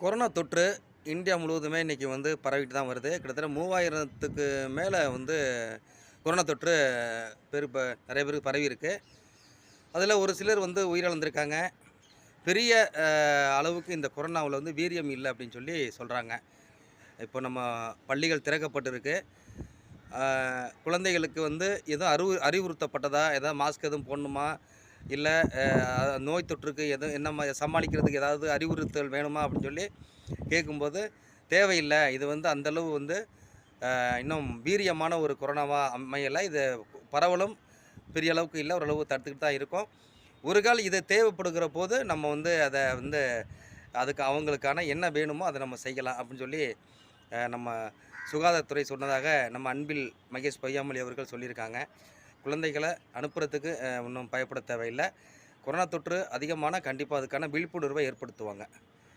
Corona தொற்று India முழுவதுமே இன்றைக்கி வந்து பரவிட்டு தான் வருது. கிட்டத்தட்ட 3000த்துக்கு மேலே வந்து கொரோனா தொற்று நிறைய பேருக்கு பரவியிருக்கு. அதில் ஒரு சிலர் வந்து உயிரிழந்திருக்காங்க. பெரிய அளவுக்கு இந்த கொரோனாவுல வந்து வீரியம் இல்ல அப்படின்னு சொல்லி சொல்றாங்க. இப்போ நம்ம பள்ளிகள் திறக்கப்பட்டிருக்கு. அ குழந்தைகளுக்கு வந்து எதுவும் அறிவுறுத்தப்பட்டதா? ஏதாவது மாஸ்க் எதுவும் போடணுமா? இல்ல நோய் தொற்றுக்கு எதுவும் சமாளிக்கிறதுக்கு ஏதாவது அறிவுறுத்தல் வேணுமா? அப்படின்னு சொல்லி கேட்கும்போது, தேவையில்ல. இது வந்து அந்த அளவு வந்து இன்னும் வீரியமான ஒரு கொரோனாவா அமையல. இது பரவலும் பெரிய அளவுக்கு இல்ல. ஓரளவு தடுத்துக்கிட்டு தான் இருக்கோம். ஒரு கால் இது தேவைப்படுகிற போது நம்ம வந்து அத வந்து அதுக்கு அவங்களுக்கான என்ன வேணுமோ அத நம்ம செய்யலாம் அப்படின்னு சொல்லி நம்ம சுகாதாரத்துறை சொன்னதாக நம்ம அன்பில் மகேஷ் பொய்யாமொழி அவர்கள் சொல்லியிருக்காங்க. குழந்தைகள அனுப்புறதுக்கு ஒண்ணும் பயப்பட தேவையில்ல. கொரோனா தொற்று அதிகமானா கண்டிப்பா அதுக்கான விழிப்புணர்வை ஏற்படுத்துவாங்க.